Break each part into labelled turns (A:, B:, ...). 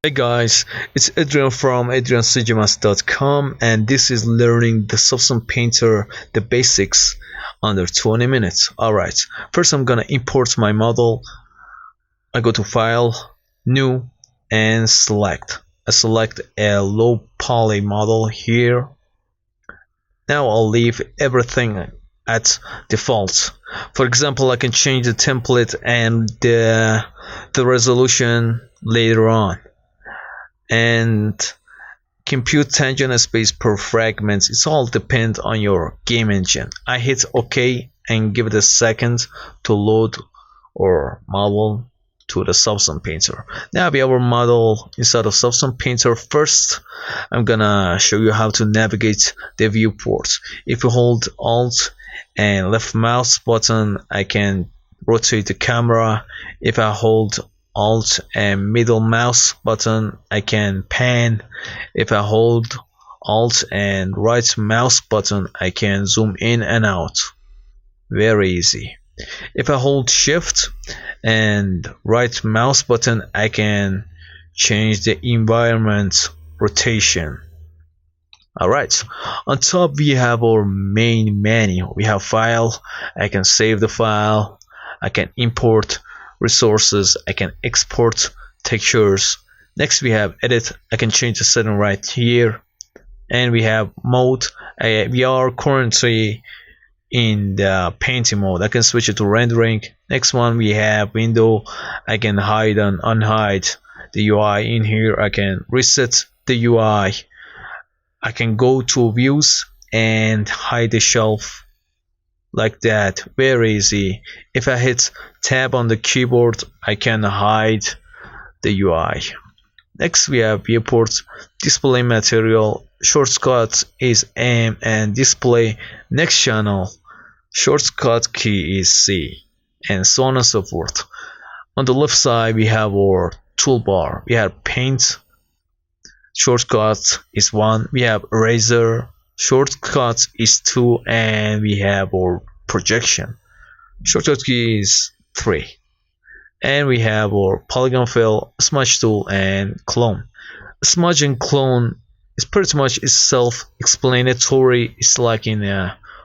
A: Hey guys, it's Adrian from adriancgmas.com and this is learning the Substance Painter, the basics under 20 minutes. Alright, first I'm gonna import my model. I go to File, New, and Select. I select a low poly model here. Now I'll leave everything at default. For example, I can change the template and the resolution later on. And compute tangent and space per fragments. It's all depend on your game engine. I hit OK and give it a second to load our model to the Substance Painter. Now we have our model inside of Substance Painter. First, I'm gonna show you how to navigate the viewport. If you hold Alt and left mouse button, I can rotate the camera. If I hold Alt and middle mouse button, I can pan. If I hold Alt and right mouse button, I can zoom in and out. Very easy. If I hold Shift and right mouse button, I can change the environment rotation. Alright, on top we have our main menu. We have File. I can save the file. I can import resources. I can export textures. Next we have Edit. I can change the setting right here. And we have Mode. We are currently in the painting mode. I can switch it to rendering. Next one we have Window. I can hide and unhide the UI in here. I can reset the UI. I can go to Views and hide the shelf like that. Very easy. If I hit Tab on the keyboard, I can hide the UI. Next we have Viewport, Display Material, shortcut is M, and Display. Next channel, shortcut key is C, and so on and so forth. On the left side we have our toolbar. We have Paint, shortcut is 1. We have Eraser, shortcut is 2, and we have our Projection, shortcut key is 3. And we have our Polygon Fill, Smudge Tool, and Clone. Smudge and Clone is pretty much self-explanatory. It's like in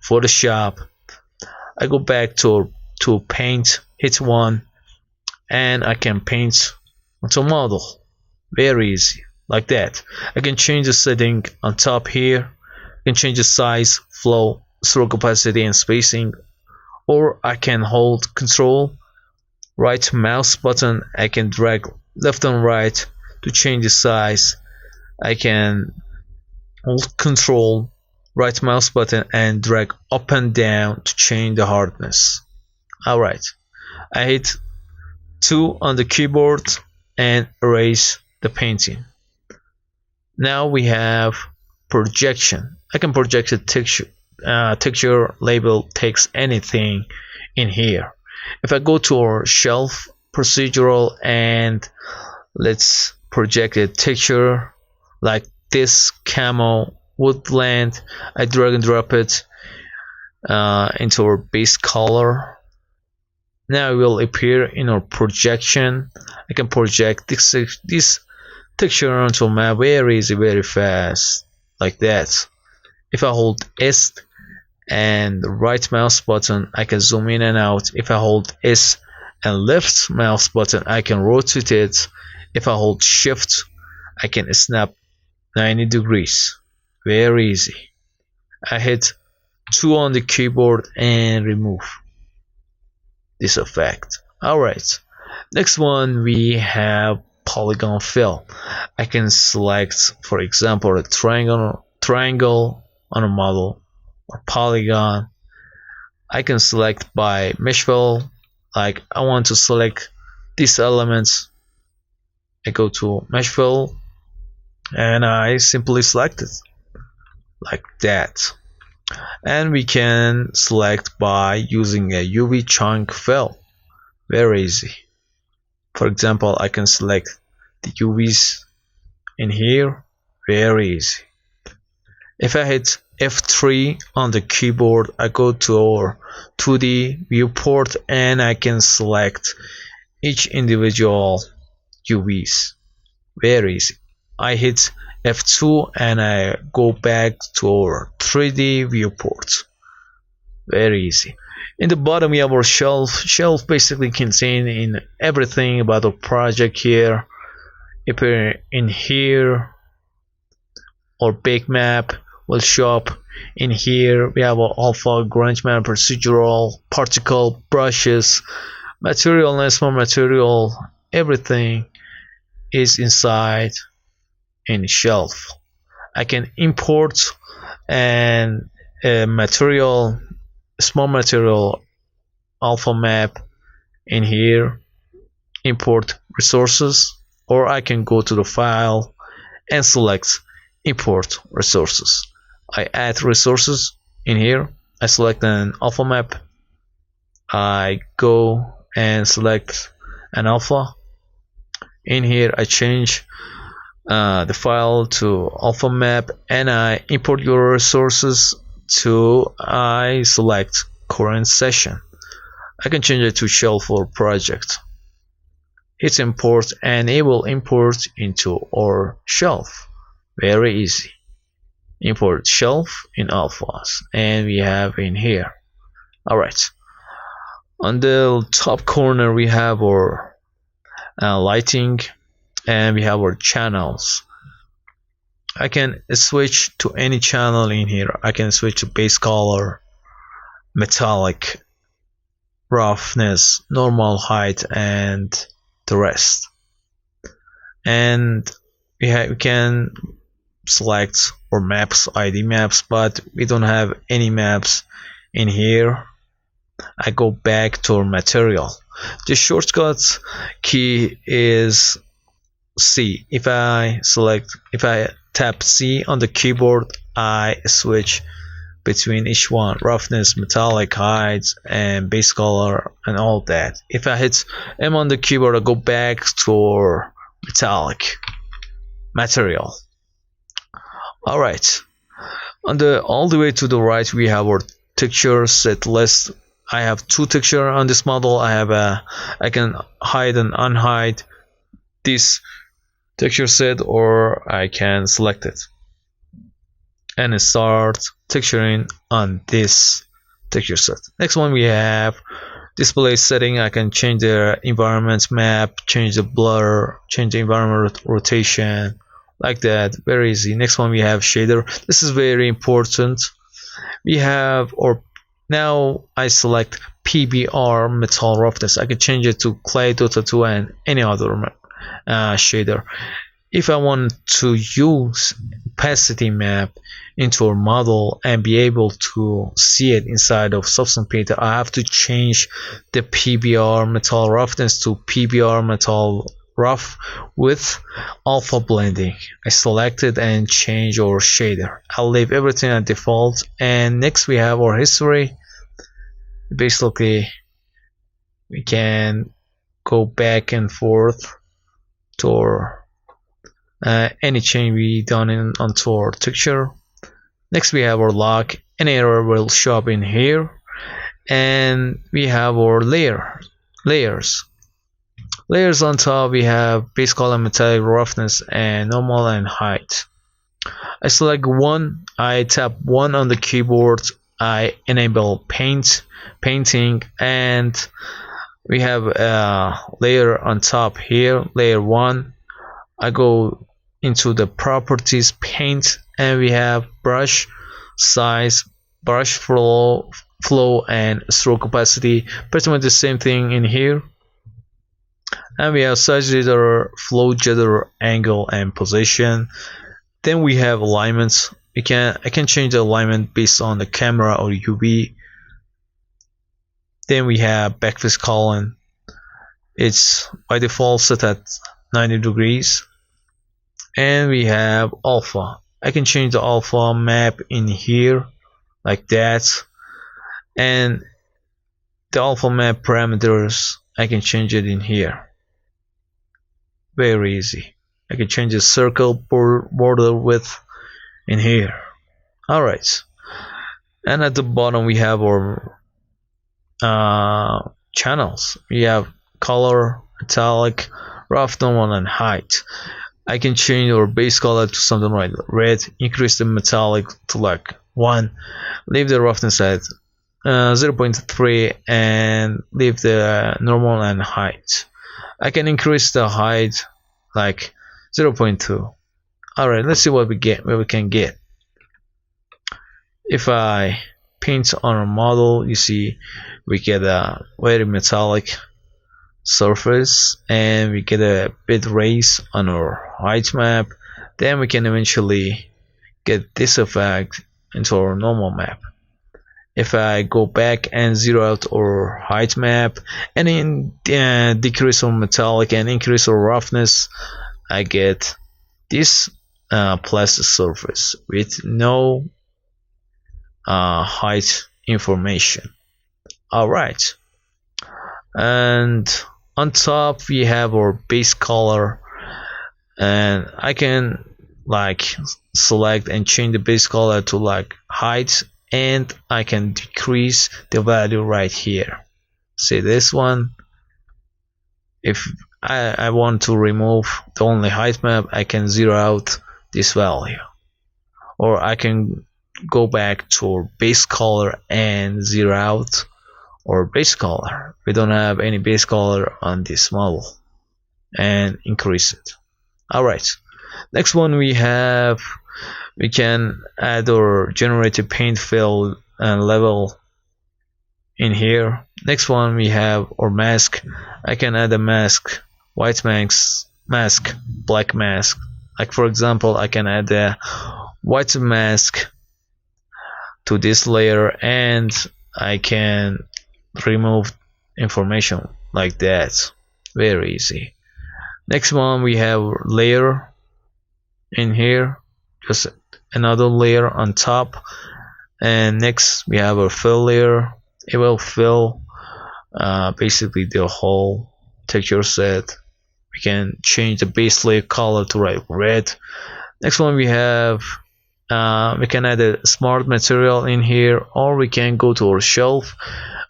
A: Photoshop. I go back to Paint, hit 1, and I can paint onto a model. Very easy, like that. I can change the setting on top here. I can change the size, flow, stroke opacity, and spacing. Or I can hold Control, right mouse button. I can drag left and right to change the size. I can hold Control, right mouse button, and drag up and down to change the hardness. Alright, I hit 2 on the keyboard and erase the painting. Now we have Projection. I can project a texture, label, text, anything in here. If I go to our shelf, procedural, and let's project a texture like this camo woodland, I drag and drop it into our base color. Now it will appear in our projection. I can project this texture onto a map very easy, very fast, like that. If I hold S and the right mouse button, I can zoom in and out. If I hold S and left mouse button, I can rotate it. If I hold Shift, I can snap 90 degrees. Very easy. I hit 2 on the keyboard and remove this effect. Alright, next one we have Polygon Fill. I can select, for example, a triangle on a model or polygon. I can select by mesh fill. Like I want to select these elements. I go to mesh fill and I simply select it like that. And we can select by using a UV chunk fill. Very easy. For example, I can select the UVs in here. Very easy. If I hit F3 on the keyboard, I go to our 2D viewport and I can select each individual UVs. Very easy. I hit F2 and I go back to our 3D viewport. Very easy. In the bottom we have our shelf. Shelf basically contain in everything about the project here. If we're in here, our bake map will show up. In here we have our alpha, grunge map, procedural, particle, brushes, material, and small material. Everything is inside in shelf. I can import and material, small material, alpha map in here, import resources, or I can go to the file and select import resources. I add resources in here. I select an alpha map. I go and select an alpha. In here I change the file to alpha map and I import your resources to I select current session. I can change it to shelf or project. Hit import and it will import into our shelf. Very easy. Import shelf in alphas and we have in here. Alright, on the top corner we have our lighting and we have our channels. I can switch to any channel in here. I can switch to base color, metallic, roughness, normal height, and the rest. And we can select our maps, ID maps, but we don't have any maps in here. I go back to our material. The shortcut key is C. If I tap C on the keyboard, I switch between each one: roughness, metallic, height, and base color, and all that. If I hit M on the keyboard, I go back to our metallic material. Alright, all the way to the right we have our texture set list. I have two texture on this model. I can hide and unhide this texture set, or I can select it and start texturing on this texture set. Next one we have display setting. I can change the environment map, change the blur, change the environment rotation, like that. Very easy. Next one we have shader. This is very important. We have now I select PBR metal roughness. I can change it to clay, Dota 2, and any other shader. If I want to use opacity map into a model and be able to see it inside of Substance Painter, I have to change the PBR metal roughness to PBR metal rough with alpha blending. I select it and change our shader. I'll leave everything at default. And next we have our history. Basically we can go back and forth to our any change we done onto our texture. Next we have our log. An error will show up in here, and we have our layers. Layers on top we have base color, metallic, roughness, and normal and height. I select one. I tap one on the keyboard. I enable painting, and we have a layer on top here, layer 1. I go into the properties, paint, and we have brush size, brush flow, and stroke opacity. Pretty much the same thing in here. And we have size jitter, flow jitter, angle, and position. Then we have alignments. I can change the alignment based on the camera or UV. Then we have backface column. It's by default set at 90 degrees. And we have alpha. I can change the alpha map in here like that. And the alpha map parameters, I can change it in here. Very easy. I can change the circle border width in here. Alright. And at the bottom we have our channels. We have color, metallic, rough, normal, and height. I can change our base color to something like red, increase the metallic to like 1, leave the roughness at 0.3, and leave the normal and height. I can increase the height like 0.2. Alright, let's see what we can get. If I paint on our model, you see we get a very metallic surface, and we get a bit raise on our height map. Then we can eventually get this effect into our normal map. If I go back and zero out our height map and decrease our metallic and increase our roughness, I get this plastic surface with no height information. Alright, and on top we have our base color, and I can like select and change the base color to like height, and I can decrease the value right here. See this one, if I want to remove the only height map, I can zero out this value, or I can go back to our base color and zero out or base color. We don't have any base color on this model, and increase it. Alright, next one we can add our generated paint fill and level in here. Next one we have our mask. I can add a mask, white mask, black mask. Like for example, I can add a white mask to this layer, and I can remove information like that. Very easy. Next one we have layer in here, just another layer on top, and next we have our fill layer. It will fill basically the whole texture set. We can change the base layer color to like red. Next one we have we can add a smart material in here, or we can go to our shelf,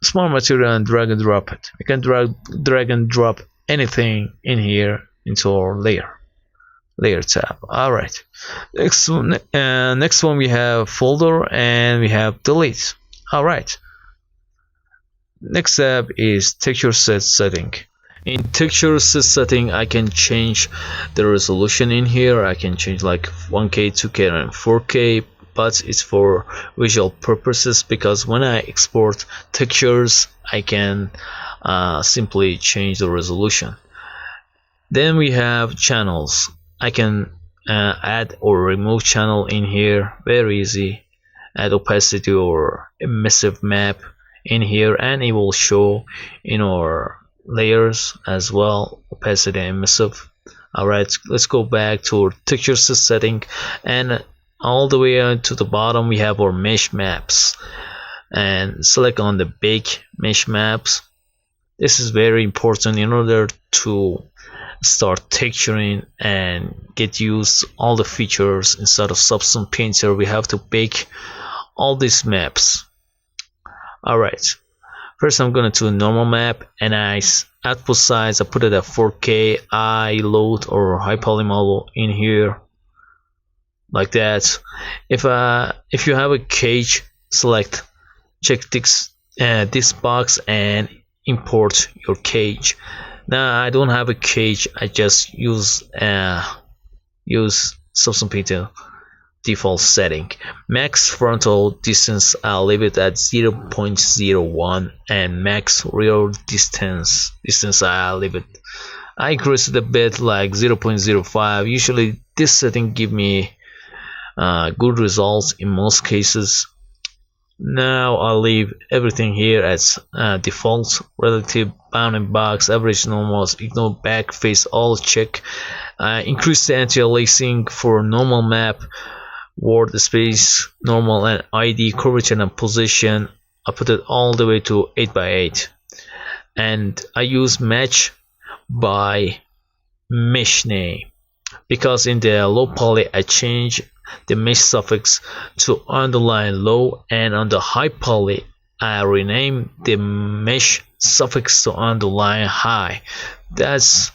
A: smart material, and drag and drop it. We can drag and drop anything in here into our layer tab. Alright, next one we have folder, and we have delete. Alright, next tab is texture set setting. In texture set setting, I can change the resolution in here. I can change like 1K, 2K, and 4K, but it's for visual purposes, because when I export textures, I can simply change the resolution. Then we have channels. I can add or remove channel in here, very easy. Add opacity or emissive map in here, and it will show in our layers as well, opacity and emissive. Alright, let's go back to our texture setting, and all the way to the bottom we have our mesh maps, and select on the big mesh maps. This is very important in order to start texturing and get used all the features inside of Substance Painter. We have to bake all these maps. Alright, first I'm gonna do a normal map, and output size I put it at 4K. I load or high poly model in here like that. If you have a cage, check this box and import your cage. Now I don't have a cage, I just use Substance Painter default setting. Max frontal distance, I'll leave it at 0.01, and max rear distance I'll leave it, I increase it a bit like 0.05. Usually this setting give me good results in most cases. Now I'll leave everything here as default. Relative bounding box, average, normals, ignore, back, face, all check. Increase the anti-aliasing for normal map, word space, normal, and ID, curvature and position. I put it all the way to 8x8, and I use match by mesh name, because in the low poly I change the mesh suffix to underline low, and on the high poly I rename the mesh suffix to underline high. That's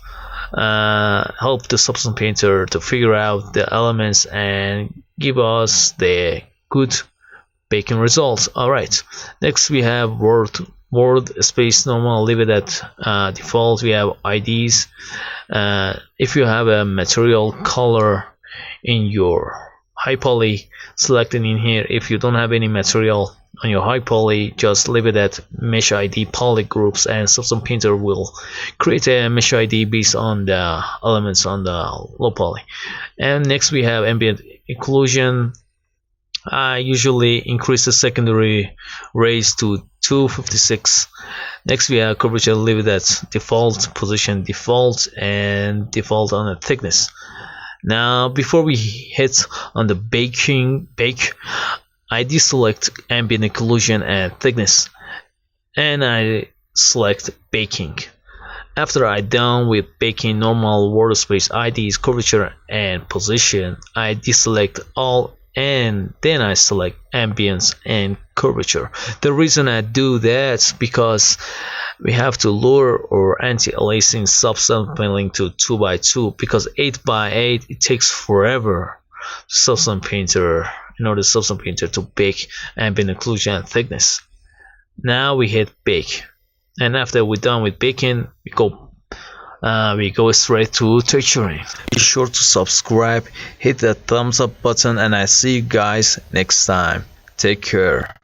A: help the substance painter to figure out the elements and give us the good baking results. Alright, next we have word space normal, leave it at default. We have IDs. If you have a material color in your high poly, selecting in here. If you don't have any material on your high poly, just leave it at mesh ID poly groups, and substance painter will create a mesh ID based on the elements on the low poly. And next we have ambient occlusion. I usually increase the secondary rays to 256. Next we have curvature, leave it at default, position default, and default on the thickness. Now before we hit on the bake, I deselect ambient occlusion and thickness, and I select baking. After I done with baking normal word space IDs, curvature and position, I deselect all and then I select ambience and curvature. The reason I do that is because we have to lower or anti-aliasing subsampling to 2x2, because 8x8 it takes forever substance painter in order substance painter to bake ambient occlusion and thickness. Now we hit bake, and after we're done with baking, we go straight to texturing. Be sure to subscribe, hit that thumbs up button, and I see you guys next time. Take care.